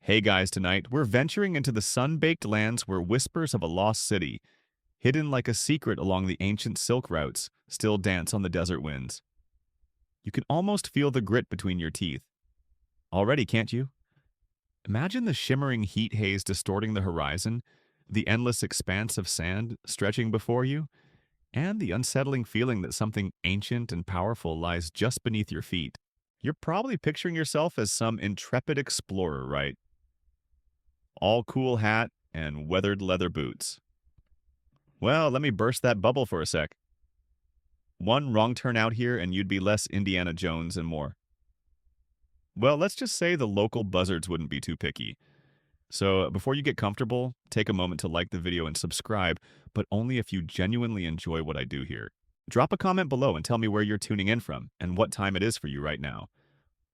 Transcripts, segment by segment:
Hey guys, tonight we're venturing into the sun-baked lands where whispers of a lost city, hidden like a secret along the ancient silk routes, still dance on the desert winds. You can almost feel the grit between your teeth. Already, can't you? Imagine the shimmering heat haze distorting the horizon, the endless expanse of sand stretching before you, and the unsettling feeling that something ancient and powerful lies just beneath your feet. You're probably picturing yourself as some intrepid explorer, right? All cool hat and weathered leather boots. Well, let me burst that bubble for a sec. One wrong turn out here and you'd be less Indiana Jones and more. Well, let's just say the local buzzards wouldn't be too picky. So before you get comfortable, take a moment to like the video and subscribe, but only if you genuinely enjoy what I do here. Drop a comment below and tell me where you're tuning in from and what time it is for you right now.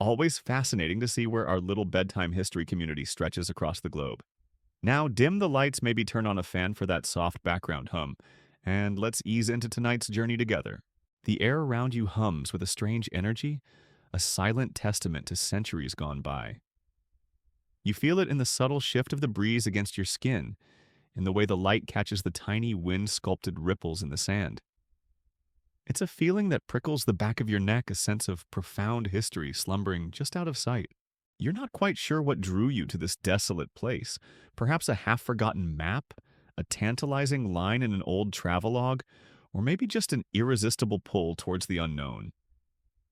Always fascinating to see where our little bedtime history community stretches across the globe. Now dim the lights, maybe turn on a fan for that soft background hum, and let's ease into tonight's journey together. The air around you hums with a strange energy, a silent testament to centuries gone by. You feel it in the subtle shift of the breeze against your skin, in the way the light catches the tiny wind-sculpted ripples in the sand. It's a feeling that prickles the back of your neck, a sense of profound history slumbering just out of sight. You're not quite sure what drew you to this desolate place. Perhaps a half-forgotten map, a tantalizing line in an old travelogue, or maybe just an irresistible pull towards the unknown.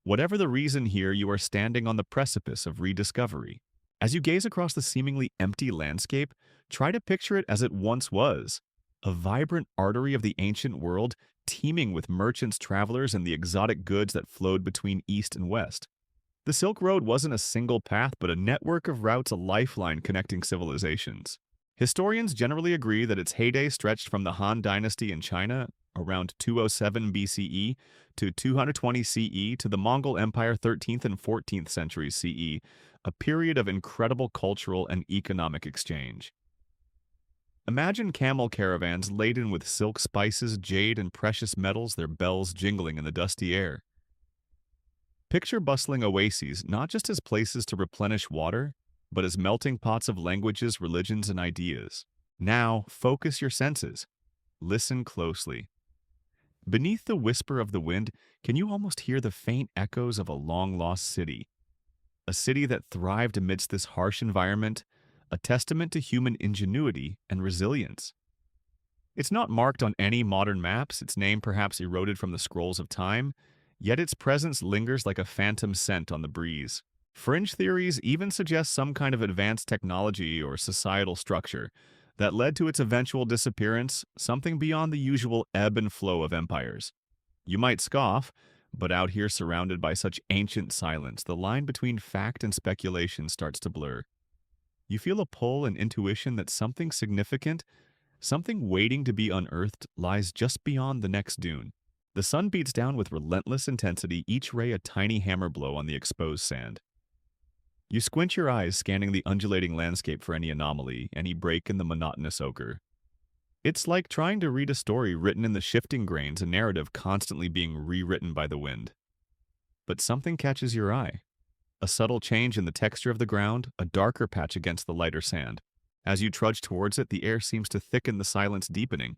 Whatever the reason here, you are standing on the precipice of rediscovery. As you gaze across the seemingly empty landscape, try to picture it as it once was, a vibrant artery of the ancient world teeming with merchants, travelers, and the exotic goods that flowed between east and west. The Silk Road wasn't a single path, but a network of routes, a lifeline connecting civilizations. Historians generally agree that its heyday stretched from the Han Dynasty in China around 207 BCE to 220 CE to the Mongol Empire 13th and 14th centuries CE, a period of incredible cultural and economic exchange. Imagine camel caravans laden with silk spices, jade, and precious metals, their bells jingling in the dusty air. Picture bustling oases not just as places to replenish water, but as melting pots of languages, religions, and ideas. Now, focus your senses. Listen closely. Beneath the whisper of the wind, can you almost hear the faint echoes of a long-lost city? A city that thrived amidst this harsh environment, a testament to human ingenuity and resilience. It's not marked on any modern maps, its name perhaps eroded from the scrolls of time, yet its presence lingers like a phantom scent on the breeze. Fringe theories even suggest some kind of advanced technology or societal structure that led to its eventual disappearance, something beyond the usual ebb and flow of empires. You might scoff, but out here surrounded by such ancient silence, the line between fact and speculation starts to blur. You feel a pull and intuition that something significant, something waiting to be unearthed, lies just beyond the next dune. The sun beats down with relentless intensity, each ray a tiny hammer blow on the exposed sand. You squint your eyes, scanning the undulating landscape for any anomaly, any break in the monotonous ochre. It's like trying to read a story written in the shifting grains, a narrative constantly being rewritten by the wind. But something catches your eye. A subtle change in the texture of the ground, a darker patch against the lighter sand. As you trudge towards it, the air seems to thicken, the silence deepening,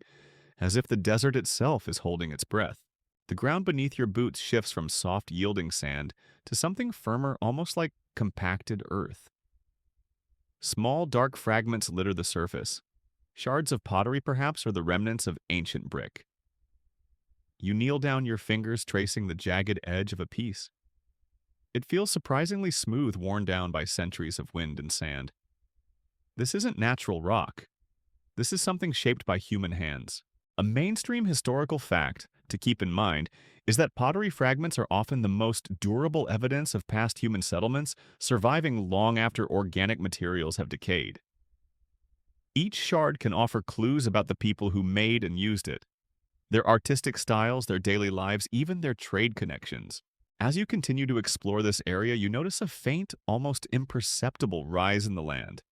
as if the desert itself is holding its breath. The ground beneath your boots shifts from soft, yielding sand to something firmer, almost like compacted earth. Small, dark fragments litter the surface. Shards of pottery, perhaps, or the remnants of ancient brick. You kneel down, your fingers tracing the jagged edge of a piece. It feels surprisingly smooth, worn down by centuries of wind and sand. This isn't natural rock. This is something shaped by human hands. A mainstream historical fact to keep in mind is that pottery fragments are often the most durable evidence of past human settlements, surviving long after organic materials have decayed. Each shard can offer clues about the people who made and used it, their artistic styles, their daily lives, even their trade connections. As you continue to explore this area, you notice a faint, almost imperceptible rise in the land.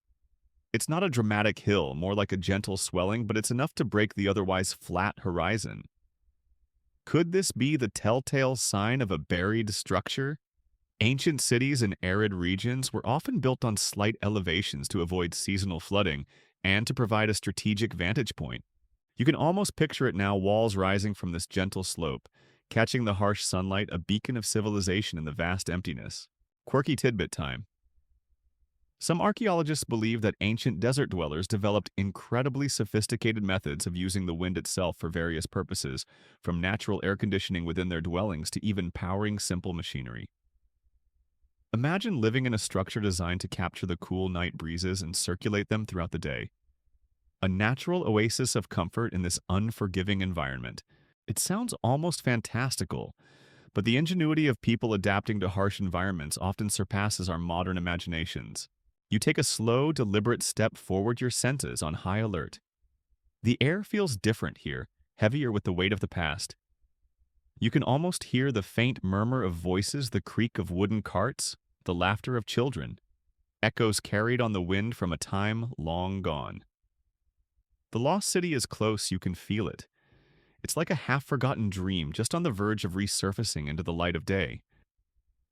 It's not a dramatic hill, more like a gentle swelling, but it's enough to break the otherwise flat horizon. Could this be the telltale sign of a buried structure? Ancient cities in arid regions were often built on slight elevations to avoid seasonal flooding and to provide a strategic vantage point. You can almost picture it now, walls rising from this gentle slope, catching the harsh sunlight, a beacon of civilization in the vast emptiness. Quirky tidbit time. Some archaeologists believe that ancient desert dwellers developed incredibly sophisticated methods of using the wind itself for various purposes, from natural air conditioning within their dwellings to even powering simple machinery. Imagine living in a structure designed to capture the cool night breezes and circulate them throughout the day. A natural oasis of comfort in this unforgiving environment. It sounds almost fantastical, but the ingenuity of people adapting to harsh environments often surpasses our modern imaginations. You take a slow, deliberate step forward, your senses on high alert. The air feels different here, heavier with the weight of the past. You can almost hear the faint murmur of voices, the creak of wooden carts, the laughter of children, echoes carried on the wind from a time long gone. The lost city is close, you can feel it. It's like a half-forgotten dream, just on the verge of resurfacing into the light of day.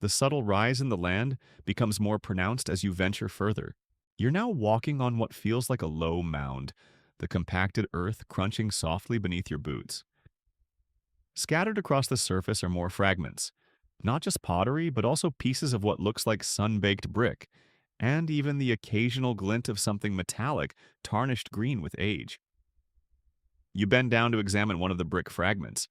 The subtle rise in the land becomes more pronounced as you venture further. You're now walking on what feels like a low mound, the compacted earth crunching softly beneath your boots. Scattered across the surface are more fragments, not just pottery, but also pieces of what looks like sun-baked brick, and even the occasional glint of something metallic, tarnished green with age. You bend down to examine one of the brick fragments.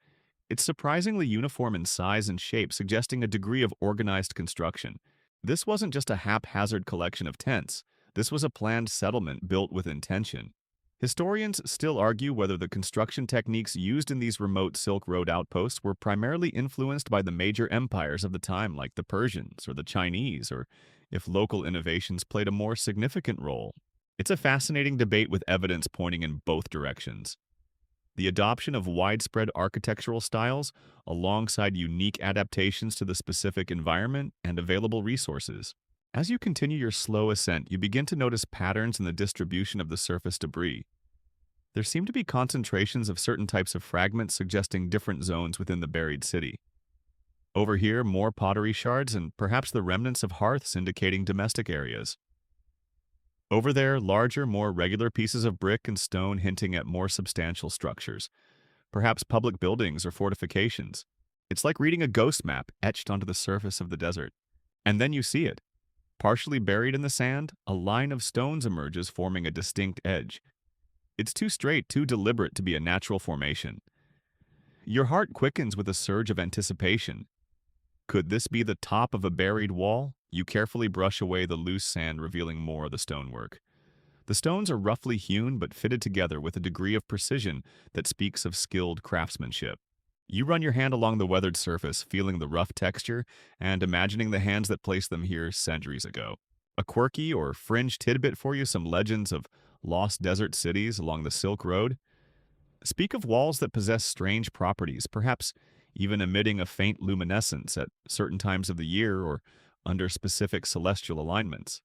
It's surprisingly uniform in size and shape, suggesting a degree of organized construction. This wasn't just a haphazard collection of tents. This was a planned settlement built with intention. Historians still argue whether the construction techniques used in these remote Silk Road outposts were primarily influenced by the major empires of the time, like the Persians or the Chinese, or if local innovations played a more significant role. It's a fascinating debate with evidence pointing in both directions. The adoption of widespread architectural styles, alongside unique adaptations to the specific environment and available resources. As you continue your slow ascent, you begin to notice patterns in the distribution of the surface debris. There seem to be concentrations of certain types of fragments suggesting different zones within the buried city. Over here, more pottery shards and perhaps the remnants of hearths indicating domestic areas. Over there, larger, more regular pieces of brick and stone hinting at more substantial structures, perhaps public buildings or fortifications. It's like reading a ghost map etched onto the surface of the desert. And then you see it. Partially buried in the sand, a line of stones emerges, forming a distinct edge. It's too straight, too deliberate to be a natural formation. Your heart quickens with a surge of anticipation. Could this be the top of a buried wall? You carefully brush away the loose sand, revealing more of the stonework. The stones are roughly hewn but fitted together with a degree of precision that speaks of skilled craftsmanship. You run your hand along the weathered surface, feeling the rough texture and imagining the hands that placed them here centuries ago. A quirky or fringe tidbit for you, some legends of lost desert cities along the Silk Road. Speak of walls that possess strange properties, perhaps even emitting a faint luminescence at certain times of the year or under specific celestial alignments.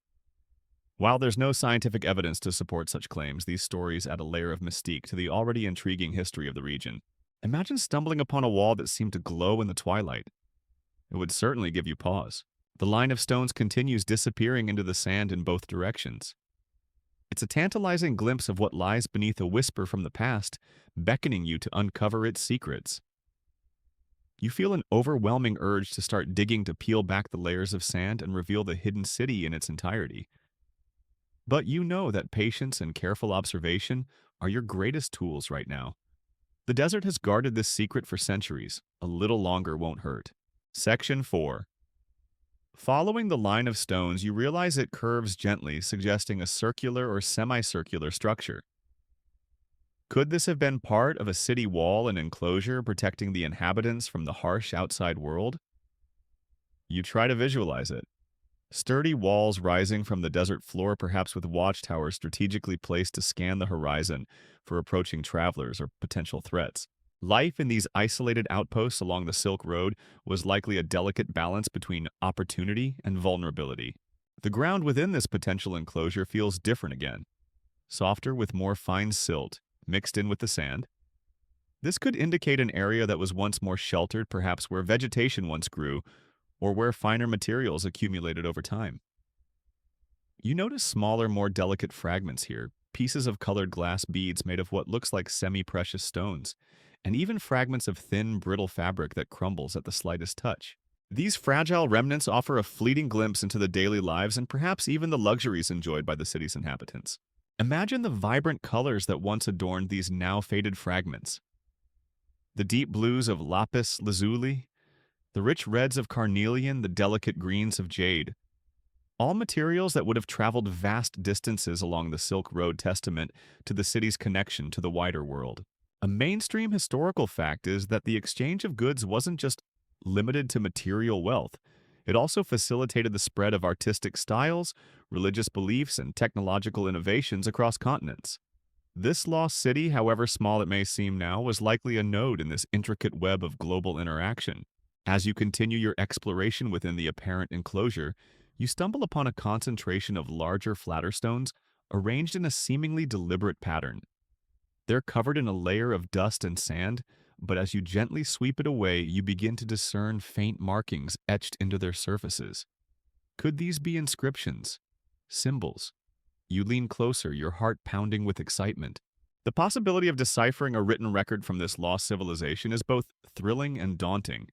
While there's no scientific evidence to support such claims, these stories add a layer of mystique to the already intriguing history of the region. Imagine stumbling upon a wall that seemed to glow in the twilight. It would certainly give you pause. The line of stones continues, disappearing into the sand in both directions. It's a tantalizing glimpse of what lies beneath a whisper from the past, beckoning you to uncover its secrets. You feel an overwhelming urge to start digging, to peel back the layers of sand and reveal the hidden city in its entirety. But you know that patience and careful observation are your greatest tools right now. The desert has guarded this secret for centuries. A little longer won't hurt. Section 4. Following the line of stones, you realize it curves gently, suggesting a circular or semicircular structure. Could this have been part of a city wall and enclosure protecting the inhabitants from the harsh outside world? You try to visualize it. Sturdy walls rising from the desert floor, perhaps with watchtowers strategically placed to scan the horizon for approaching travelers or potential threats. Life in these isolated outposts along the Silk Road was likely a delicate balance between opportunity and vulnerability. The ground within this potential enclosure feels different again, softer with more fine silt mixed in with the sand. This could indicate an area that was once more sheltered, perhaps where vegetation once grew, or where finer materials accumulated over time. You notice smaller, more delicate fragments here, pieces of colored glass beads made of what looks like semi-precious stones, and even fragments of thin, brittle fabric that crumbles at the slightest touch. These fragile remnants offer a fleeting glimpse into the daily lives and perhaps even the luxuries enjoyed by the city's inhabitants. Imagine the vibrant colors that once adorned these now faded fragments. The deep blues of lapis lazuli, the rich reds of carnelian, the delicate greens of jade. All materials that would have traveled vast distances along the Silk Road testament to the city's connection to the wider world. A mainstream historical fact is that the exchange of goods wasn't just limited to material wealth. It also facilitated the spread of artistic styles, religious beliefs, and technological innovations across continents. This lost city, however small it may seem now, was likely a node in this intricate web of global interaction. As you continue your exploration within the apparent enclosure, you stumble upon a concentration of larger, flatter stones arranged in a seemingly deliberate pattern. They're covered in a layer of dust and sand, but as you gently sweep it away, you begin to discern faint markings etched into their surfaces. Could these be inscriptions? Symbols? You lean closer, your heart pounding with excitement. The possibility of deciphering a written record from this lost civilization is both thrilling and daunting.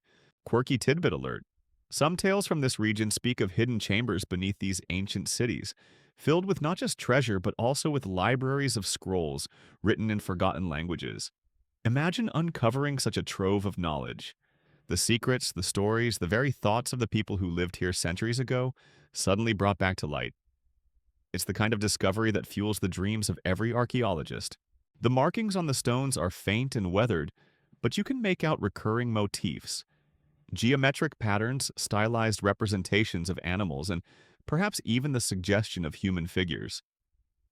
Quirky tidbit alert. Some tales from this region speak of hidden chambers beneath these ancient cities, filled with not just treasure but also with libraries of scrolls written in forgotten languages. Imagine uncovering such a trove of knowledge. The secrets, the stories, the very thoughts of the people who lived here centuries ago, suddenly brought back to light. It's the kind of discovery that fuels the dreams of every archaeologist. The markings on the stones are faint and weathered, but you can make out recurring motifs. Geometric patterns, stylized representations of animals, and perhaps even the suggestion of human figures.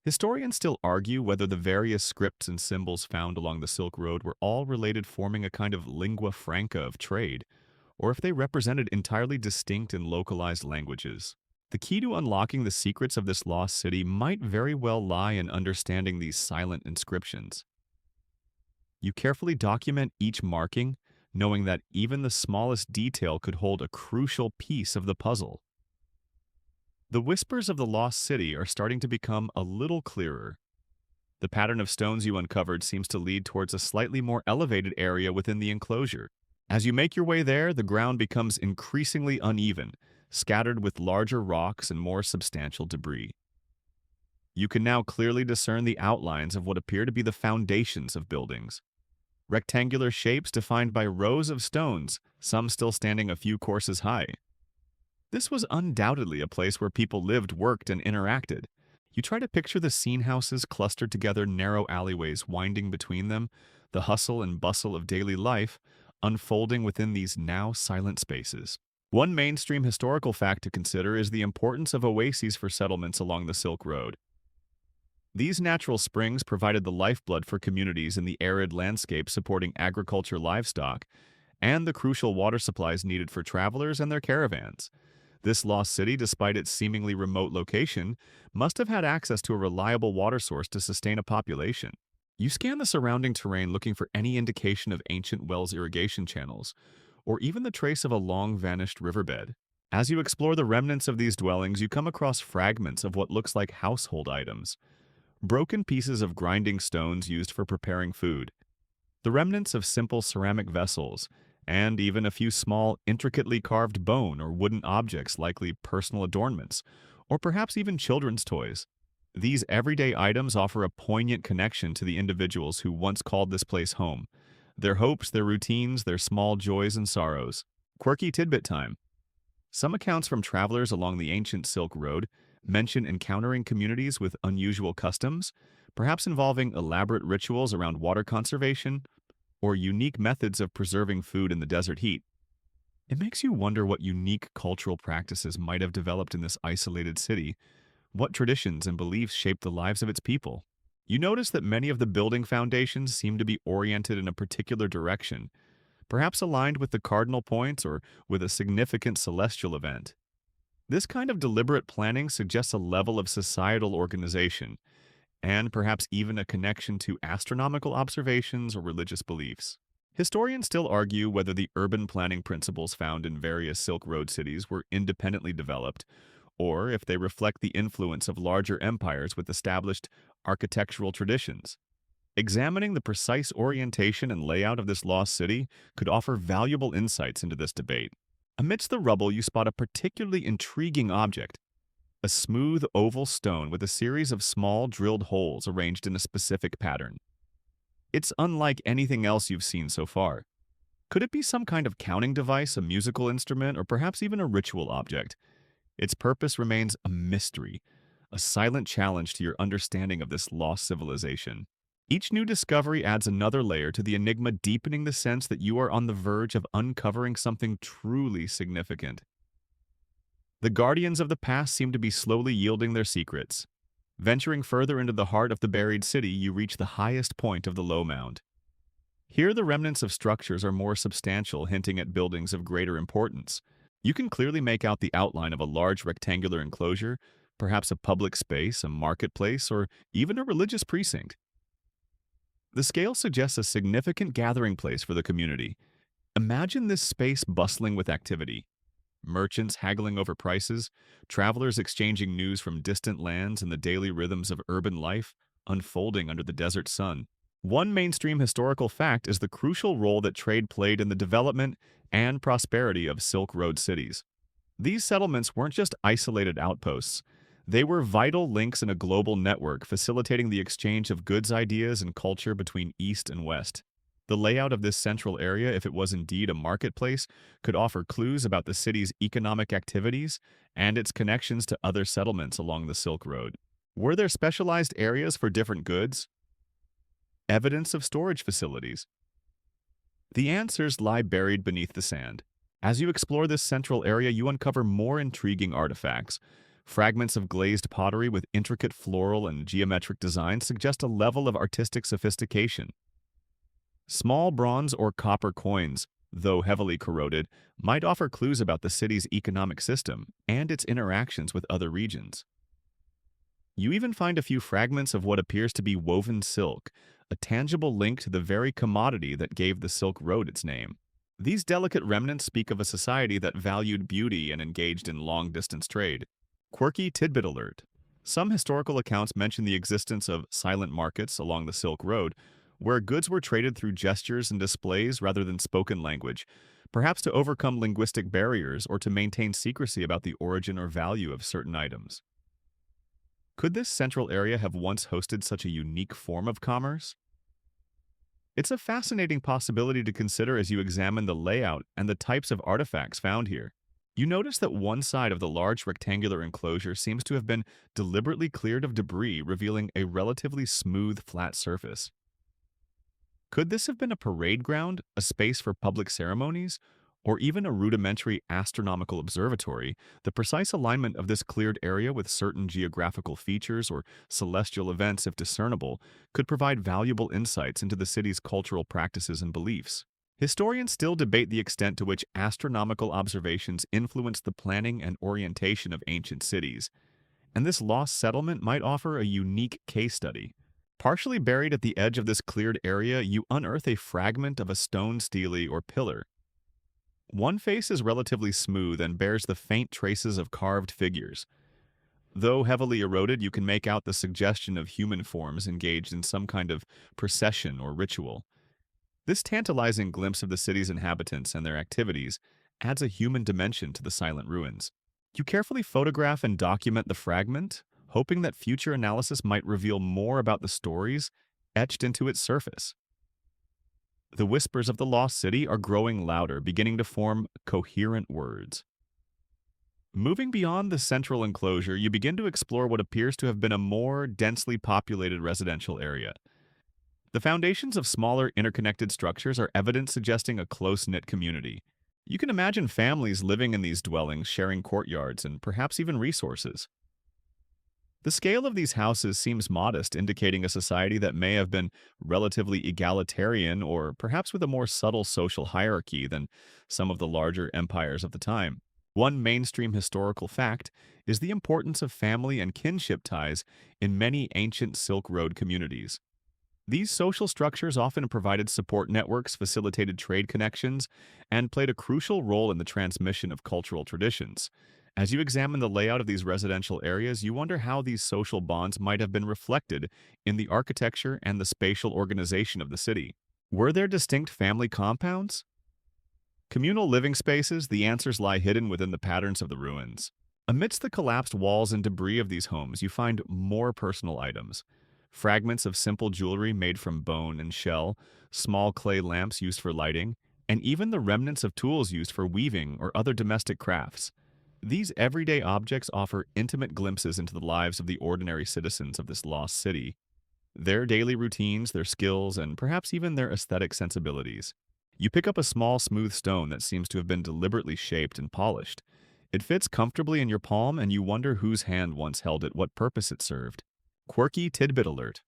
Historians still argue whether the various scripts and symbols found along the Silk Road were all related, forming a kind of lingua franca of trade, or if they represented entirely distinct and localized languages. The key to unlocking the secrets of this lost city might very well lie in understanding these silent inscriptions. You carefully document each marking, knowing that even the smallest detail could hold a crucial piece of the puzzle. The whispers of the lost city are starting to become a little clearer. The pattern of stones you uncovered seems to lead towards a slightly more elevated area within the enclosure. As you make your way there, the ground becomes increasingly uneven, scattered with larger rocks and more substantial debris. You can now clearly discern the outlines of what appear to be the foundations of buildings. Rectangular shapes defined by rows of stones, some still standing a few courses high. This was undoubtedly a place where people lived, worked, and interacted. You try to picture the scene houses clustered together, narrow alleyways winding between them, the hustle and bustle of daily life unfolding within these now silent spaces. One mainstream historical fact to consider is the importance of oases for settlements along the Silk Road. These natural springs provided the lifeblood for communities in the arid landscape supporting agriculture, livestock, and the crucial water supplies needed for travelers and their caravans. This lost city, despite its seemingly remote location, must have had access to a reliable water source to sustain a population. You scan the surrounding terrain looking for any indication of ancient wells, irrigation channels, or even the trace of a long-vanished riverbed. As you explore the remnants of these dwellings, you come across fragments of what looks like household items. Broken pieces of grinding stones used for preparing food, the remnants of simple ceramic vessels, and even a few small, intricately carved bone or wooden objects, likely personal adornments, or perhaps even children's toys. These everyday items offer a poignant connection to the individuals who once called this place home, their hopes, their routines, their small joys and sorrows. Quirky tidbit time. Some accounts from travelers along the ancient Silk Road mention encountering communities with unusual customs, perhaps involving elaborate rituals around water conservation or unique methods of preserving food in the desert heat. It makes you wonder what unique cultural practices might have developed in this isolated city, what traditions and beliefs shaped the lives of its people. You notice that many of the building foundations seem to be oriented in a particular direction, perhaps aligned with the cardinal points or with a significant celestial event. This kind of deliberate planning suggests a level of societal organization, and perhaps even a connection to astronomical observations or religious beliefs. Historians still argue whether the urban planning principles found in various Silk Road cities were independently developed, or if they reflect the influence of larger empires with established architectural traditions. Examining the precise orientation and layout of this lost city could offer valuable insights into this debate. Amidst the rubble, you spot a particularly intriguing object, a smooth oval stone with a series of small drilled holes arranged in a specific pattern. It's unlike anything else you've seen so far. Could it be some kind of counting device, a musical instrument, or perhaps even a ritual object? Its purpose remains a mystery, a silent challenge to your understanding of this lost civilization. Each new discovery adds another layer to the enigma, deepening the sense that you are on the verge of uncovering something truly significant. The guardians of the past seem to be slowly yielding their secrets. Venturing further into the heart of the buried city, you reach the highest point of the low mound. Here, the remnants of structures are more substantial, hinting at buildings of greater importance. You can clearly make out the outline of a large rectangular enclosure, perhaps a public space, a marketplace, or even a religious precinct. The scale suggests a significant gathering place for the community. Imagine this space bustling with activity. Merchants haggling over prices, travelers exchanging news from distant lands, and the daily rhythms of urban life unfolding under the desert sun. One mainstream historical fact is the crucial role that trade played in the development and prosperity of Silk Road cities. These settlements weren't just isolated outposts. They were vital links in a global network, facilitating the exchange of goods, ideas, and culture between East and West. The layout of this central area, if it was indeed a marketplace, could offer clues about the city's economic activities and its connections to other settlements along the Silk Road. Were there specialized areas for different goods? Evidence of storage facilities? The answers lie buried beneath the sand. As you explore this central area, you uncover more intriguing artifacts. Fragments of glazed pottery with intricate floral and geometric designs suggest a level of artistic sophistication. Small bronze or copper coins, though heavily corroded, might offer clues about the city's economic system and its interactions with other regions. You even find a few fragments of what appears to be woven silk, a tangible link to the very commodity that gave the Silk Road its name. These delicate remnants speak of a society that valued beauty and engaged in long-distance trade. Quirky tidbit alert. Some historical accounts mention the existence of silent markets along the Silk Road, where goods were traded through gestures and displays rather than spoken language, perhaps to overcome linguistic barriers or to maintain secrecy about the origin or value of certain items. Could this central area have once hosted such a unique form of commerce? It's a fascinating possibility to consider as you examine the layout and the types of artifacts found here. You notice that one side of the large rectangular enclosure seems to have been deliberately cleared of debris, revealing a relatively smooth, flat surface. Could this have been a parade ground, a space for public ceremonies, or even a rudimentary astronomical observatory? The precise alignment of this cleared area with certain geographical features or celestial events, if discernible, could provide valuable insights into the city's cultural practices and beliefs. Historians still debate the extent to which astronomical observations influenced the planning and orientation of ancient cities, and this lost settlement might offer a unique case study. Partially buried at the edge of this cleared area, you unearth a fragment of a stone stele or pillar. One face is relatively smooth and bears the faint traces of carved figures. Though heavily eroded, you can make out the suggestion of human forms engaged in some kind of procession or ritual. This tantalizing glimpse of the city's inhabitants and their activities adds a human dimension to the silent ruins. You carefully photograph and document the fragment, hoping that future analysis might reveal more about the stories etched into its surface. The whispers of the lost city are growing louder, beginning to form coherent words. Moving beyond the central enclosure, you begin to explore what appears to have been a more densely populated residential area. The foundations of smaller, interconnected structures are evidence suggesting a close-knit community. You can imagine families living in these dwellings, sharing courtyards and perhaps even resources. The scale of these houses seems modest, indicating a society that may have been relatively egalitarian or perhaps with a more subtle social hierarchy than some of the larger empires of the time. One mainstream historical fact is the importance of family and kinship ties in many ancient Silk Road communities. These social structures often provided support networks, facilitated trade connections, and played a crucial role in the transmission of cultural traditions. As you examine the layout of these residential areas, you wonder how these social bonds might have been reflected in the architecture and the spatial organization of the city. Were there distinct family compounds? Communal living spaces? The answers lie hidden within the patterns of the ruins. Amidst the collapsed walls and debris of these homes, you find more personal items. Fragments of simple jewelry made from bone and shell, small clay lamps used for lighting, and even the remnants of tools used for weaving or other domestic crafts. These everyday objects offer intimate glimpses into the lives of the ordinary citizens of this lost city, their daily routines, their skills, and perhaps even their aesthetic sensibilities. You pick up a small, smooth stone that seems to have been deliberately shaped and polished. It fits comfortably in your palm, and you wonder whose hand once held it, what purpose it served. Quirky tidbit alert.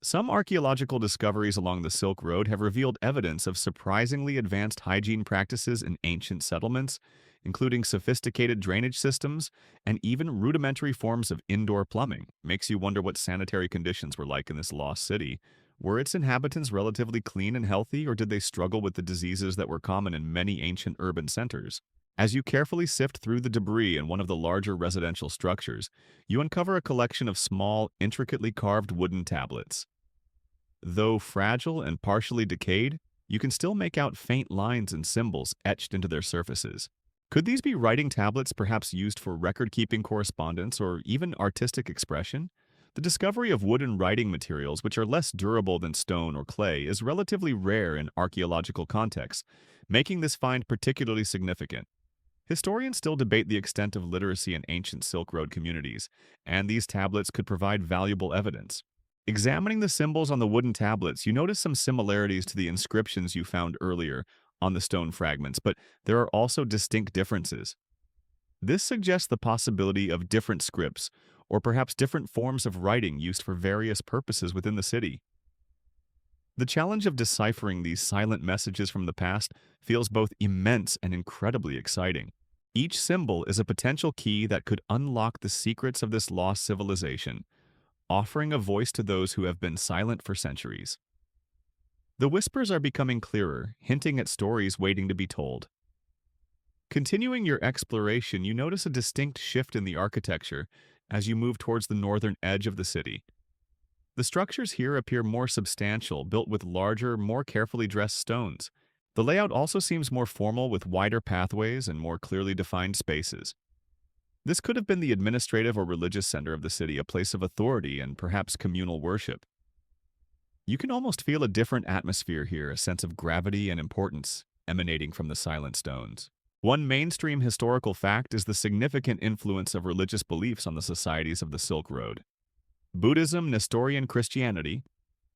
Some archaeological discoveries along the Silk Road have revealed evidence of surprisingly advanced hygiene practices in ancient settlements, including sophisticated drainage systems and even rudimentary forms of indoor plumbing. Makes you wonder what sanitary conditions were like in this lost city. Were its inhabitants relatively clean and healthy, or did they struggle with the diseases that were common in many ancient urban centers? As you carefully sift through the debris in one of the larger residential structures, you uncover a collection of small, intricately carved wooden tablets. Though fragile and partially decayed, you can still make out faint lines and symbols etched into their surfaces. Could these be writing tablets perhaps used for record-keeping correspondence or even artistic expression? The discovery of wooden writing materials which are less durable than stone or clay is relatively rare in archaeological contexts, making this find particularly significant. Historians still debate the extent of literacy in ancient Silk Road communities, and these tablets could provide valuable evidence. Examining the symbols on the wooden tablets, you notice some similarities to the inscriptions you found earlier on the stone fragments, but there are also distinct differences. This suggests the possibility of different scripts, or perhaps different forms of writing used for various purposes within the city. The challenge of deciphering these silent messages from the past feels both immense and incredibly exciting. Each symbol is a potential key that could unlock the secrets of this lost civilization, offering a voice to those who have been silent for centuries. The whispers are becoming clearer, hinting at stories waiting to be told. Continuing your exploration, you notice a distinct shift in the architecture as you move towards the northern edge of the city. The structures here appear more substantial, built with larger, more carefully dressed stones. The layout also seems more formal with wider pathways and more clearly defined spaces. This could have been the administrative or religious center of the city, a place of authority and perhaps communal worship. You can almost feel a different atmosphere here, a sense of gravity and importance emanating from the silent stones. One mainstream historical fact is the significant influence of religious beliefs on the societies of the Silk Road. Buddhism, Nestorian Christianity,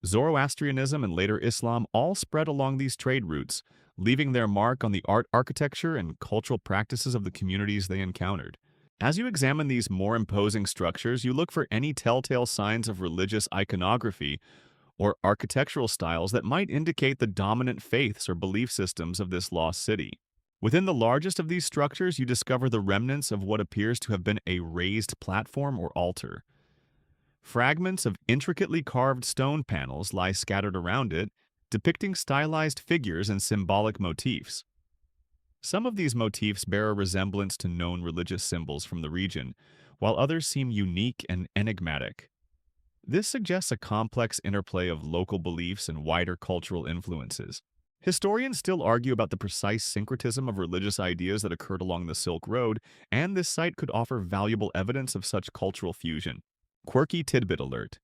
Zoroastrianism, and later Islam all spread along these trade routes, leaving their mark on the art, architecture, and cultural practices of the communities they encountered. As you examine these more imposing structures, you look for any telltale signs of religious iconography or architectural styles that might indicate the dominant faiths or belief systems of this lost city. Within the largest of these structures, you discover the remnants of what appears to have been a raised platform or altar. Fragments of intricately carved stone panels lie scattered around it, depicting stylized figures and symbolic motifs. Some of these motifs bear a resemblance to known religious symbols from the region, while others seem unique and enigmatic. This suggests a complex interplay of local beliefs and wider cultural influences. Historians still argue about the precise syncretism of religious ideas that occurred along the Silk Road, and this site could offer valuable evidence of such cultural fusion. Quirky tidbit alert.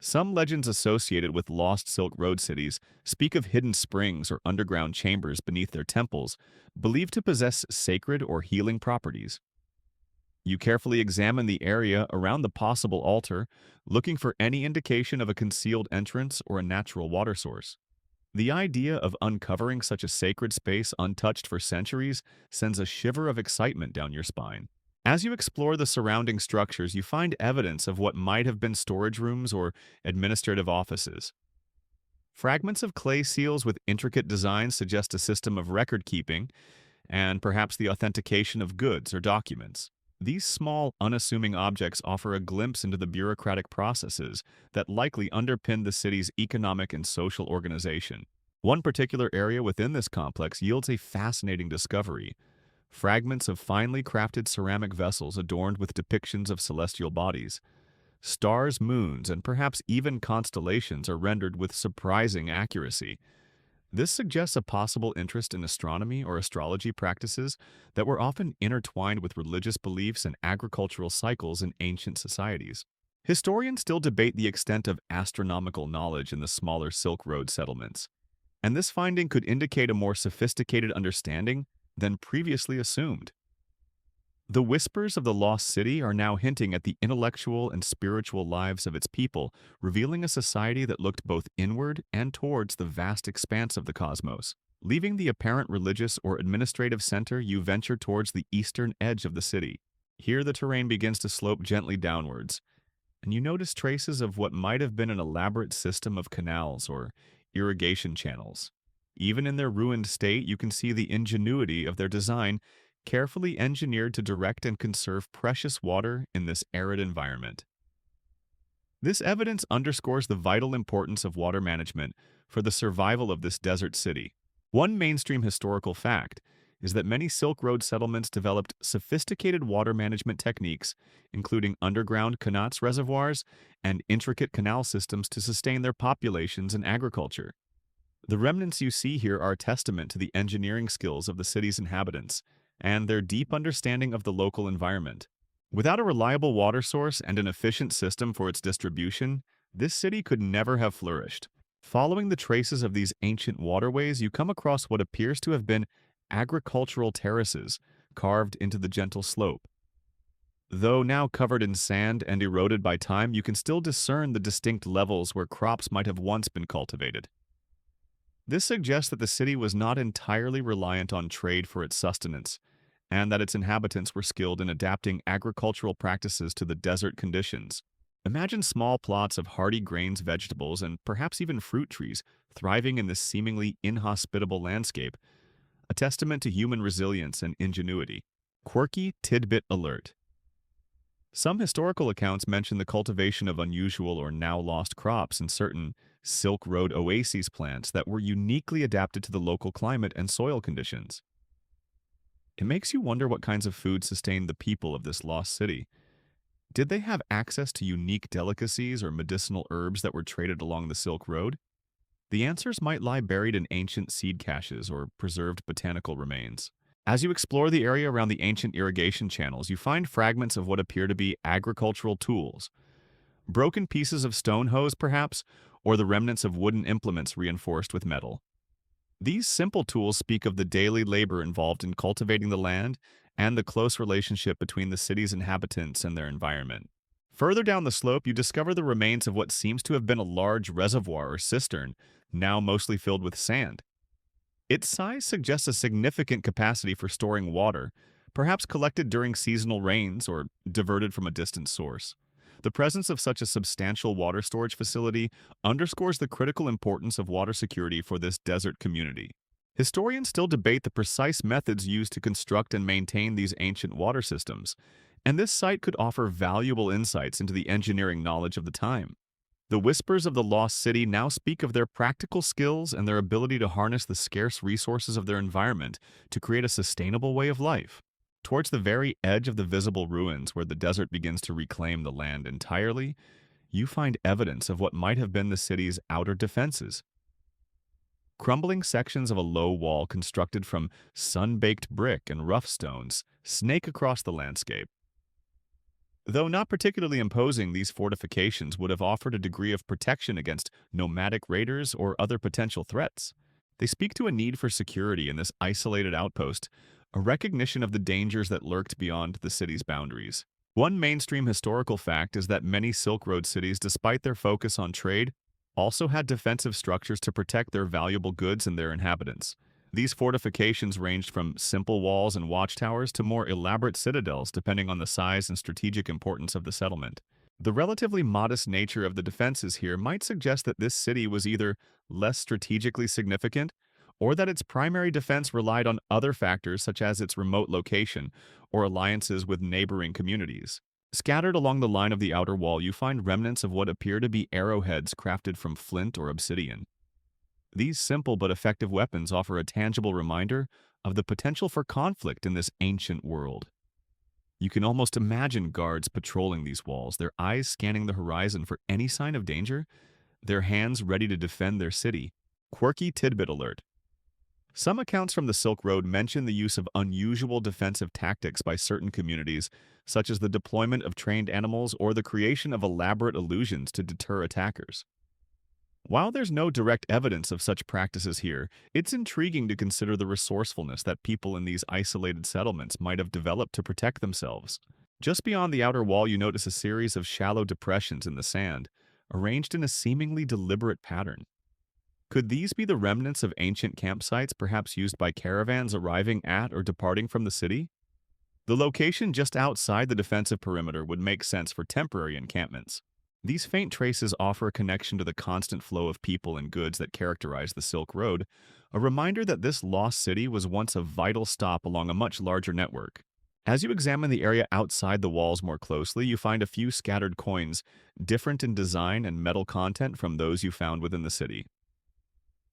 Some legends associated with lost Silk Road cities speak of hidden springs or underground chambers beneath their temples, believed to possess sacred or healing properties. You carefully examine the area around the possible altar, looking for any indication of a concealed entrance or a natural water source. The idea of uncovering such a sacred space untouched for centuries sends a shiver of excitement down your spine. As you explore the surrounding structures, you find evidence of what might have been storage rooms or administrative offices. Fragments of clay seals with intricate designs suggest a system of record keeping and perhaps the authentication of goods or documents. These small, unassuming objects offer a glimpse into the bureaucratic processes that likely underpin the city's economic and social organization. One particular area within this complex yields a fascinating discovery: fragments of finely crafted ceramic vessels adorned with depictions of celestial bodies. Stars, moons, and perhaps even constellations are rendered with surprising accuracy. This suggests a possible interest in astronomy or astrology practices that were often intertwined with religious beliefs and agricultural cycles in ancient societies. Historians still debate the extent of astronomical knowledge in the smaller Silk Road settlements, and this finding could indicate a more sophisticated understanding than previously assumed. The whispers of the lost city are now hinting at the intellectual and spiritual lives of its people, revealing a society that looked both inward and towards the vast expanse of the cosmos. Leaving the apparent religious or administrative center, you venture towards the eastern edge of the city. Here the terrain begins to slope gently downwards, and you notice traces of what might have been an elaborate system of canals or irrigation channels. Even in their ruined state, you can see the ingenuity of their design, carefully engineered to direct and conserve precious water in this arid environment. This evidence underscores the vital importance of water management for the survival of this desert city. One mainstream historical fact is that many Silk Road settlements developed sophisticated water management techniques, including underground qanats reservoirs and intricate canal systems to sustain their populations and agriculture. The remnants you see here are a testament to the engineering skills of the city's inhabitants and their deep understanding of the local environment. Without a reliable water source and an efficient system for its distribution, this city could never have flourished. Following the traces of these ancient waterways, you come across what appears to have been agricultural terraces carved into the gentle slope. Though now covered in sand and eroded by time, you can still discern the distinct levels where crops might have once been cultivated. This suggests that the city was not entirely reliant on trade for its sustenance, and that its inhabitants were skilled in adapting agricultural practices to the desert conditions. Imagine small plots of hardy grains, vegetables, and perhaps even fruit trees thriving in this seemingly inhospitable landscape, a testament to human resilience and ingenuity. Quirky tidbit alert. Some historical accounts mention the cultivation of unusual or now lost crops in certain Silk Road oases plants that were uniquely adapted to the local climate and soil conditions. It makes you wonder what kinds of food sustained the people of this lost city. Did they have access to unique delicacies or medicinal herbs that were traded along the Silk Road? The answers might lie buried in ancient seed caches or preserved botanical remains. As you explore the area around the ancient irrigation channels, you find fragments of what appear to be agricultural tools. Broken pieces of stone hose, perhaps, or the remnants of wooden implements reinforced with metal. These simple tools speak of the daily labor involved in cultivating the land and the close relationship between the city's inhabitants and their environment. Further down the slope, you discover the remains of what seems to have been a large reservoir or cistern, now mostly filled with sand. Its size suggests a significant capacity for storing water, perhaps collected during seasonal rains or diverted from a distant source. The presence of such a substantial water storage facility underscores the critical importance of water security for this desert community. Historians still debate the precise methods used to construct and maintain these ancient water systems, and this site could offer valuable insights into the engineering knowledge of the time. The whispers of the lost city now speak of their practical skills and their ability to harness the scarce resources of their environment to create a sustainable way of life. Towards the very edge of the visible ruins, where the desert begins to reclaim the land entirely, you find evidence of what might have been the city's outer defenses. Crumbling sections of a low wall constructed from sun-baked brick and rough stones snake across the landscape. Though not particularly imposing, these fortifications would have offered a degree of protection against nomadic raiders or other potential threats. They speak to a need for security in this isolated outpost, a recognition of the dangers that lurked beyond the city's boundaries. One mainstream historical fact is that many Silk Road cities, despite their focus on trade, also had defensive structures to protect their valuable goods and their inhabitants. These fortifications ranged from simple walls and watchtowers to more elaborate citadels, depending on the size and strategic importance of the settlement. The relatively modest nature of the defenses here might suggest that this city was either less strategically significant or that its primary defense relied on other factors such as its remote location or alliances with neighboring communities. Scattered along the line of the outer wall, you find remnants of what appear to be arrowheads crafted from flint or obsidian. These simple but effective weapons offer a tangible reminder of the potential for conflict in this ancient world. You can almost imagine guards patrolling these walls, their eyes scanning the horizon for any sign of danger, their hands ready to defend their city. Quirky tidbit alert. Some accounts from the Silk Road mention the use of unusual defensive tactics by certain communities, such as the deployment of trained animals or the creation of elaborate illusions to deter attackers. While there's no direct evidence of such practices here, it's intriguing to consider the resourcefulness that people in these isolated settlements might have developed to protect themselves. Just beyond the outer wall, you notice a series of shallow depressions in the sand, arranged in a seemingly deliberate pattern. Could these be the remnants of ancient campsites, perhaps used by caravans arriving at or departing from the city? The location just outside the defensive perimeter would make sense for temporary encampments. These faint traces offer a connection to the constant flow of people and goods that characterize the Silk Road, a reminder that this lost city was once a vital stop along a much larger network. As you examine the area outside the walls more closely, you find a few scattered coins, different in design and metal content from those you found within the city.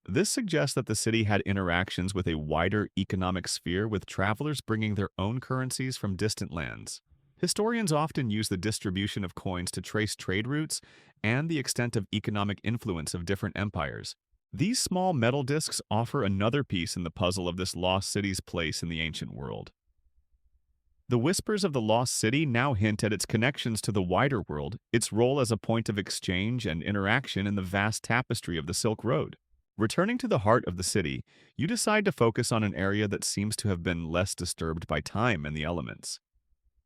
This suggests that the city had interactions with a wider economic sphere, with travelers bringing their own currencies from distant lands. Historians often use the distribution of coins to trace trade routes and the extent of economic influence of different empires. These small metal discs offer another piece in the puzzle of this lost city's place in the ancient world. The whispers of the lost city now hint at its connections to the wider world, its role as a point of exchange and interaction in the vast tapestry of the Silk Road. Returning to the heart of the city, you decide to focus on an area that seems to have been less disturbed by time and the elements.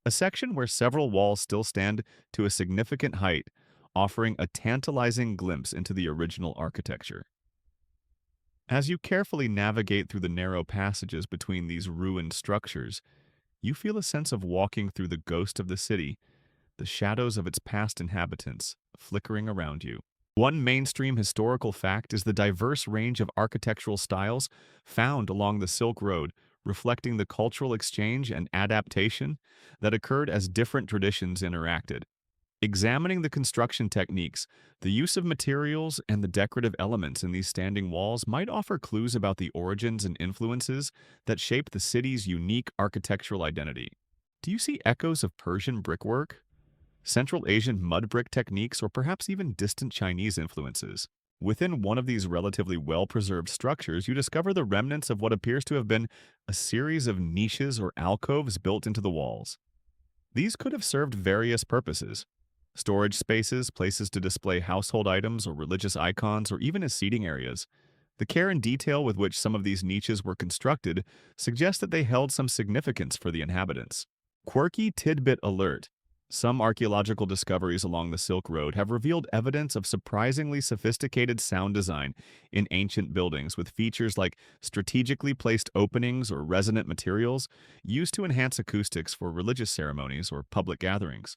A section where several walls still stand to a significant height, offering a tantalizing glimpse into the original architecture. As you carefully navigate through the narrow passages between these ruined structures, you feel a sense of walking through the ghost of the city, the shadows of its past inhabitants flickering around you. One mainstream historical fact is the diverse range of architectural styles found along the Silk Road, reflecting the cultural exchange and adaptation that occurred as different traditions interacted. Examining the construction techniques, the use of materials, and the decorative elements in these standing walls might offer clues about the origins and influences that shaped the city's unique architectural identity. Do you see echoes of Persian brickwork, Central Asian mud brick techniques, or perhaps even distant Chinese influences? Within one of these relatively well-preserved structures, you discover the remnants of what appears to have been a series of niches or alcoves built into the walls. These could have served various purposes: storage spaces, places to display household items or religious icons, or even as seating areas. The care and detail with which some of these niches were constructed suggests that they held some significance for the inhabitants. Quirky tidbit alert. Some archaeological discoveries along the Silk Road have revealed evidence of surprisingly sophisticated sound design in ancient buildings, with features like strategically placed openings or resonant materials used to enhance acoustics for religious ceremonies or public gatherings.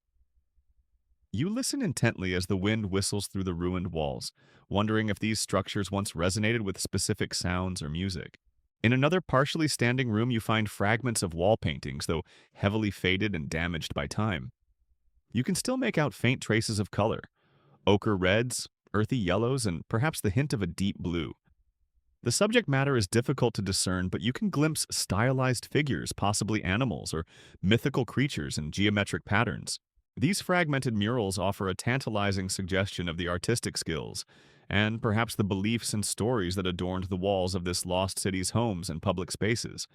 You listen intently as the wind whistles through the ruined walls, wondering if these structures once resonated with specific sounds or music. In another partially standing room, you find fragments of wall paintings, though heavily faded and damaged by time. You can still make out faint traces of color: ochre reds, earthy yellows, and perhaps the hint of a deep blue. The subject matter is difficult to discern, but you can glimpse stylized figures, possibly animals or mythical creatures, in geometric patterns. These fragmented murals offer a tantalizing suggestion of the artistic skills and perhaps the beliefs and stories that adorned the walls of this lost city's homes and public spaces.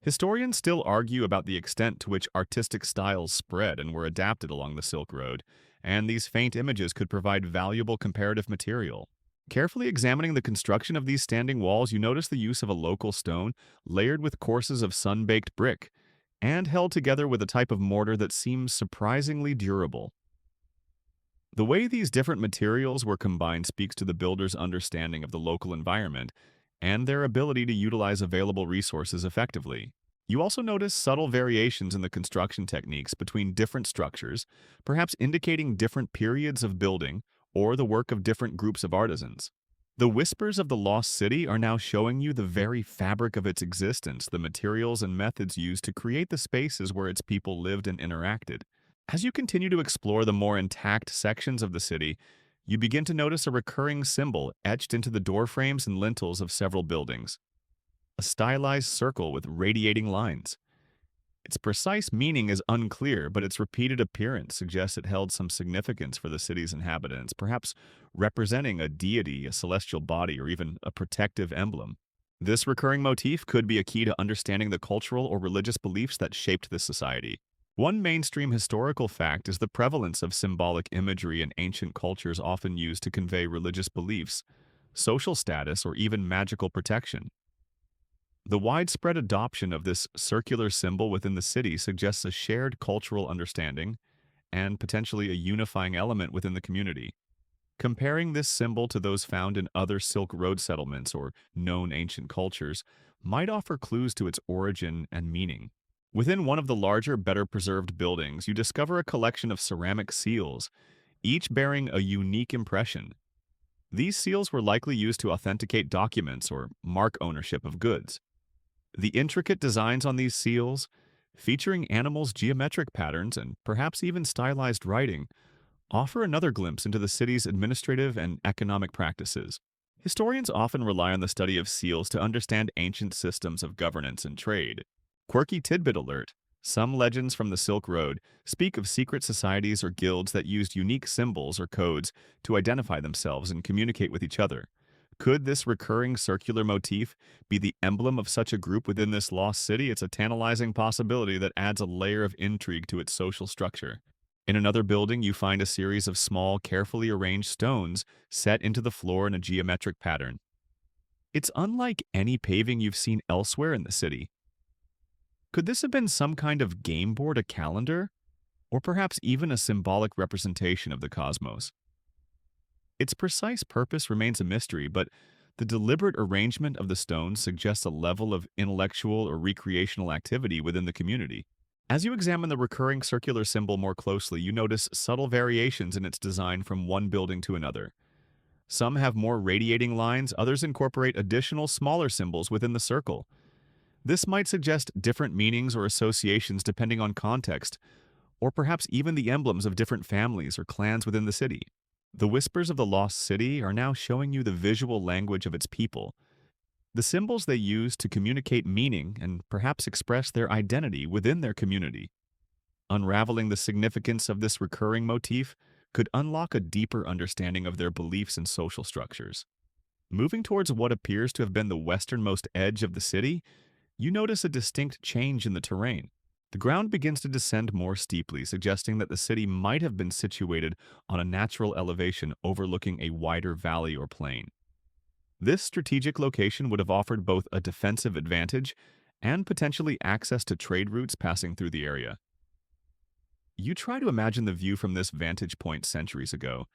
Historians still argue about the extent to which artistic styles spread and were adapted along the Silk Road, and these faint images could provide valuable comparative material. Carefully examining the construction of these standing walls, you notice the use of a local stone layered with courses of sun-baked brick and held together with a type of mortar that seems surprisingly durable. The way these different materials were combined speaks to the builder's understanding of the local environment and their ability to utilize available resources effectively. You also notice subtle variations in the construction techniques between different structures, perhaps indicating different periods of building or the work of different groups of artisans. The whispers of the lost city are now showing you the very fabric of its existence, the materials and methods used to create the spaces where its people lived and interacted. As you continue to explore the more intact sections of the city, you begin to notice a recurring symbol etched into the doorframes and lintels of several buildings, a stylized circle with radiating lines. Its precise meaning is unclear, but its repeated appearance suggests it held some significance for the city's inhabitants, perhaps representing a deity, a celestial body, or even a protective emblem. This recurring motif could be a key to understanding the cultural or religious beliefs that shaped this society. One mainstream historical fact is the prevalence of symbolic imagery in ancient cultures often used to convey religious beliefs, social status, or even magical protection. The widespread adoption of this circular symbol within the city suggests a shared cultural understanding and potentially a unifying element within the community. Comparing this symbol to those found in other Silk Road settlements or known ancient cultures might offer clues to its origin and meaning. Within one of the larger, better preserved buildings, you discover a collection of ceramic seals, each bearing a unique impression. These seals were likely used to authenticate documents or mark ownership of goods. The intricate designs on these seals, featuring animals' geometric patterns and perhaps even stylized writing, offer another glimpse into the city's administrative and economic practices. Historians often rely on the study of seals to understand ancient systems of governance and trade. Quirky tidbit alert. Some legends from the Silk Road speak of secret societies or guilds that used unique symbols or codes to identify themselves and communicate with each other. Could this recurring circular motif be the emblem of such a group within this lost city? It's a tantalizing possibility that adds a layer of intrigue to its social structure. In another building, you find a series of small, carefully arranged stones set into the floor in a geometric pattern. It's unlike any paving you've seen elsewhere in the city. Could this have been some kind of game board, a calendar, or perhaps even a symbolic representation of the cosmos? Its precise purpose remains a mystery, but the deliberate arrangement of the stones suggests a level of intellectual or recreational activity within the community. As you examine the recurring circular symbol more closely, you notice subtle variations in its design from one building to another. Some have more radiating lines, others incorporate additional smaller symbols within the circle. This might suggest different meanings or associations depending on context, or perhaps even the emblems of different families or clans within the city. The whispers of the lost city are now showing you the visual language of its people, the symbols they use to communicate meaning and perhaps express their identity within their community. Unraveling the significance of this recurring motif could unlock a deeper understanding of their beliefs and social structures. Moving towards what appears to have been the westernmost edge of the city, you notice a distinct change in the terrain. The ground begins to descend more steeply, suggesting that the city might have been situated on a natural elevation overlooking a wider valley or plain. This strategic location would have offered both a defensive advantage and potentially access to trade routes passing through the area. You try to imagine the view from this vantage point centuries ago,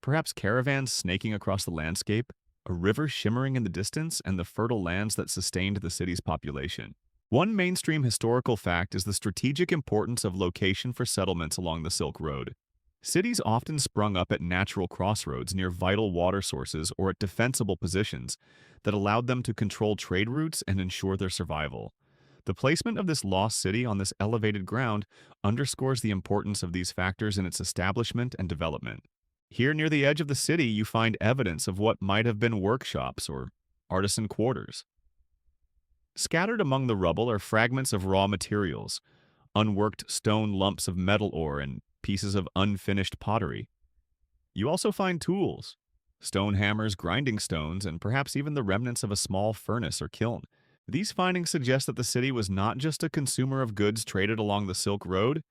perhaps caravans snaking across the landscape, a river shimmering in the distance, and the fertile lands that sustained the city's population. One mainstream historical fact is the strategic importance of location for settlements along the Silk Road. Cities often sprung up at natural crossroads near vital water sources or at defensible positions that allowed them to control trade routes and ensure their survival. The placement of this lost city on this elevated ground underscores the importance of these factors in its establishment and development. Here near the edge of the city, you find evidence of what might have been workshops or artisan quarters. Scattered among the rubble are fragments of raw materials, unworked stone lumps of metal ore, and pieces of unfinished pottery. You also find tools, stone hammers, grinding stones, and perhaps even the remnants of a small furnace or kiln. These findings suggest that the city was not just a consumer of goods traded along the Silk Road,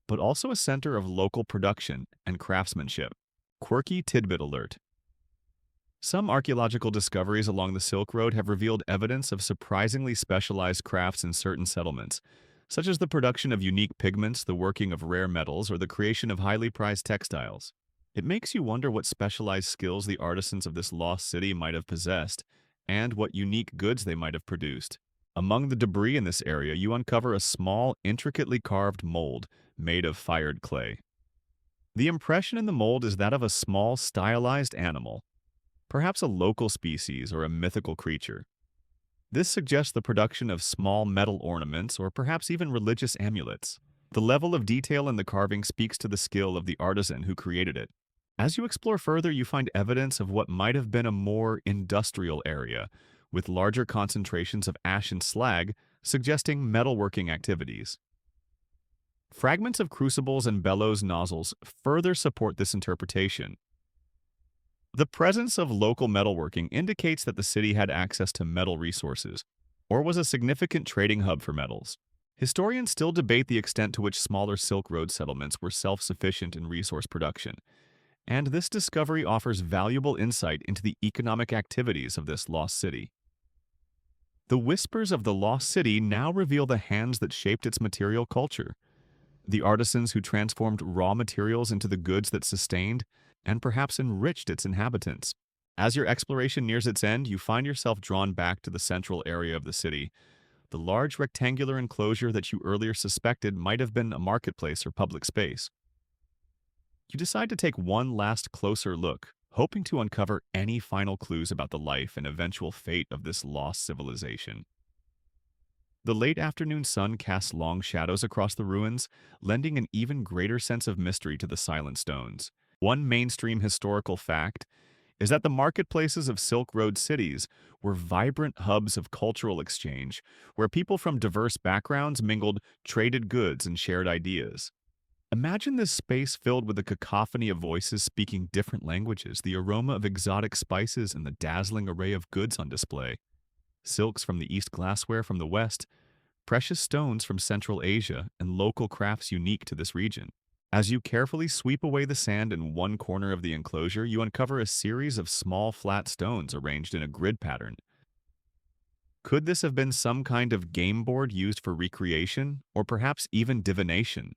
but also a center of local production and craftsmanship. Quirky tidbit alert. Some archaeological discoveries along the Silk Road have revealed evidence of surprisingly specialized crafts in certain settlements, such as the production of unique pigments, the working of rare metals, or the creation of highly prized textiles. It makes you wonder what specialized skills the artisans of this lost city might have possessed, and what unique goods they might have produced. Among the debris in this area, you uncover a small, intricately carved mold made of fired clay. The impression in the mold is that of a small, stylized animal, perhaps a local species or a mythical creature. This suggests the production of small metal ornaments or perhaps even religious amulets. The level of detail in the carving speaks to the skill of the artisan who created it. As you explore further, you find evidence of what might have been a more industrial area, with larger concentrations of ash and slag, suggesting metalworking activities. Fragments of crucibles and bellows nozzles further support this interpretation. The presence of local metalworking indicates that the city had access to metal resources, or was a significant trading hub for metals. Historians still debate the extent to which smaller Silk Road settlements were self-sufficient in resource production, and this discovery offers valuable insight into the economic activities of this lost city. The whispers of the lost city now reveal the hands that shaped its material culture, the artisans who transformed raw materials into the goods that sustained and perhaps enriched its inhabitants. As your exploration nears its end, you find yourself drawn back to the central area of the city, the large rectangular enclosure that you earlier suspected might have been a marketplace or public space. You decide to take one last closer look, hoping to uncover any final clues about the life and eventual fate of this lost civilization. The late afternoon sun casts long shadows across the ruins, lending an even greater sense of mystery to the silent stones. One mainstream historical fact is that the marketplaces of Silk Road cities were vibrant hubs of cultural exchange, where people from diverse backgrounds mingled, traded goods, and shared ideas. Imagine this space filled with a cacophony of voices speaking different languages, the aroma of exotic spices, and the dazzling array of goods on display. Silks from the East, glassware from the West, precious stones from Central Asia, and local crafts unique to this region. As you carefully sweep away the sand in one corner of the enclosure, you uncover a series of small flat stones arranged in a grid pattern. Could this have been some kind of game board used for recreation, or perhaps even divination?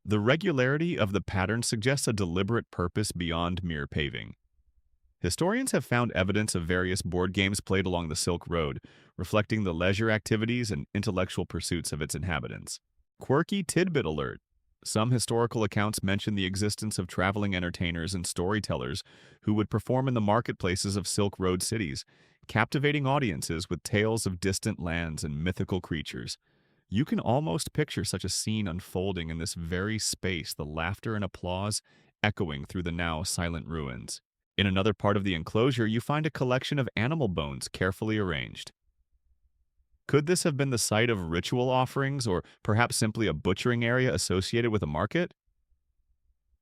The regularity of the pattern suggests a deliberate purpose beyond mere paving. Historians have found evidence of various board games played along the Silk Road, reflecting the leisure activities and intellectual pursuits of its inhabitants. Quirky tidbit alert. Some historical accounts mention the existence of traveling entertainers and storytellers who would perform in the marketplaces of Silk Road cities, captivating audiences with tales of distant lands and mythical creatures. You can almost picture such a scene unfolding in this very space, the laughter and applause echoing through the now silent ruins. In another part of the enclosure, you find a collection of animal bones carefully arranged. Could this have been the site of ritual offerings, or perhaps simply a butchering area associated with a market?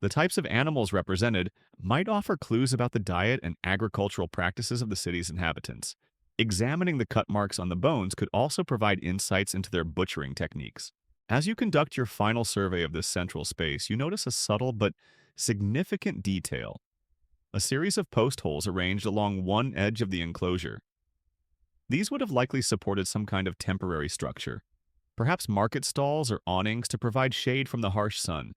The types of animals represented might offer clues about the diet and agricultural practices of the city's inhabitants. Examining the cut marks on the bones could also provide insights into their butchering techniques. As you conduct your final survey of this central space, you notice a subtle but significant detail: a series of post holes arranged along one edge of the enclosure. These would have likely supported some kind of temporary structure, perhaps market stalls or awnings to provide shade from the harsh sun.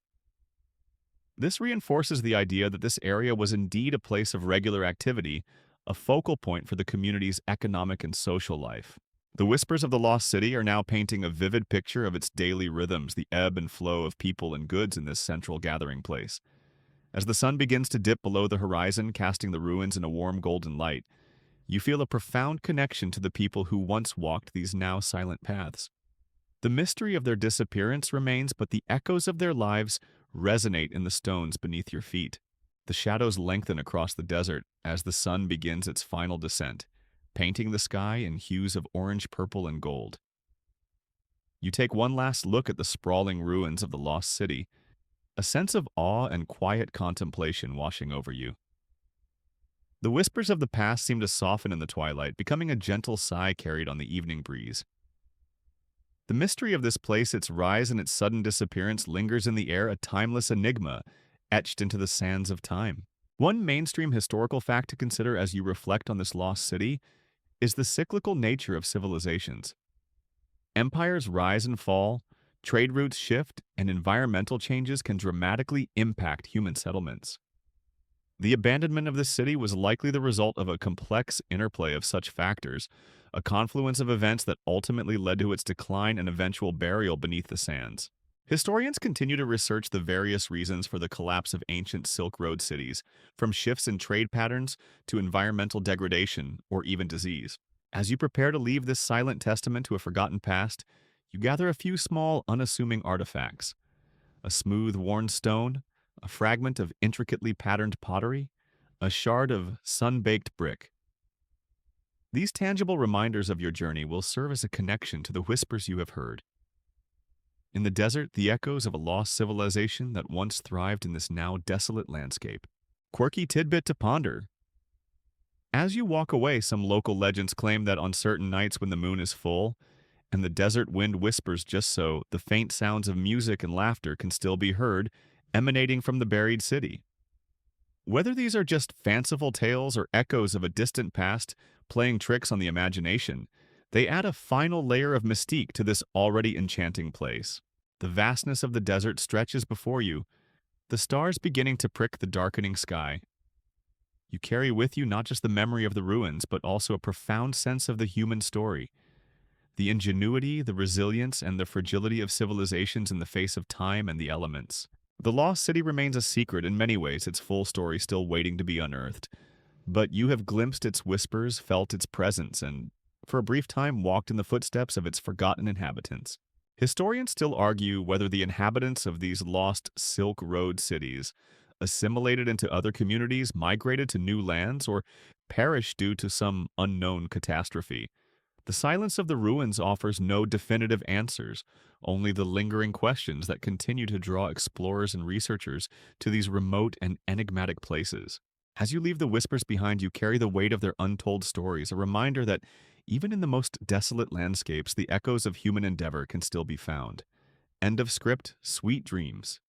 This reinforces the idea that this area was indeed a place of regular activity, a focal point for the community's economic and social life. The whispers of the lost city are now painting a vivid picture of its daily rhythms, the ebb and flow of people and goods in this central gathering place. As the sun begins to dip below the horizon, casting the ruins in a warm golden light, you feel a profound connection to the people who once walked these now silent paths. The mystery of their disappearance remains, but the echoes of their lives resonate in the stones beneath your feet. The shadows lengthen across the desert as the sun begins its final descent, painting the sky in hues of orange, purple, and gold. You take one last look at the sprawling ruins of the lost city, a sense of awe and quiet contemplation washing over you. The whispers of the past seem to soften in the twilight, becoming a gentle sigh carried on the evening breeze. The mystery of this place, its rise and its sudden disappearance, lingers in the air, a timeless enigma etched into the sands of time. One mainstream historical fact to consider as you reflect on this lost city is the cyclical nature of civilizations. Empires rise and fall, trade routes shift, and environmental changes can dramatically impact human settlements. The abandonment of this city was likely the result of a complex interplay of such factors, a confluence of events that ultimately led to its decline and eventual burial beneath the sands. Historians continue to research the various reasons for the collapse of ancient Silk Road cities, from shifts in trade patterns to environmental degradation or even disease. As you prepare to leave this silent testament to a forgotten past, you gather a few small, unassuming artifacts: a smooth, worn stone, a fragment of intricately patterned pottery, a shard of sun-baked brick. These tangible reminders of your journey will serve as a connection to the whispers you have heard. In the desert, the echoes of a lost civilization that once thrived in this now desolate landscape. Quirky tidbit to ponder. As you walk away, some local legends claim that on certain nights when the moon is full, and the desert wind whispers just so, the faint sounds of music and laughter can still be heard, emanating from the buried city. Whether these are just fanciful tales or echoes of a distant past playing tricks on the imagination, they add a final layer of mystique to this already enchanting place. The vastness of the desert stretches before you, the stars beginning to prick the darkening sky. You carry with you not just the memory of the ruins, but also a profound sense of the human story. The ingenuity, the resilience, and the fragility of civilizations in the face of time and the elements. The lost city remains a secret in many ways, its full story still waiting to be unearthed. But you have glimpsed its whispers, felt its presence, and for a brief time walked in the footsteps of its forgotten inhabitants. Historians still argue whether the inhabitants of these lost Silk Road cities assimilated into other communities, migrated to new lands, or perished due to some unknown catastrophe. The silence of the ruins offers no definitive answers, only the lingering questions that continue to draw explorers and researchers to these remote and enigmatic places. As you leave the whispers behind, you carry the weight of their untold stories, a reminder that even in the most desolate landscapes, the echoes of human endeavor can still be found. End of script. Sweet dreams.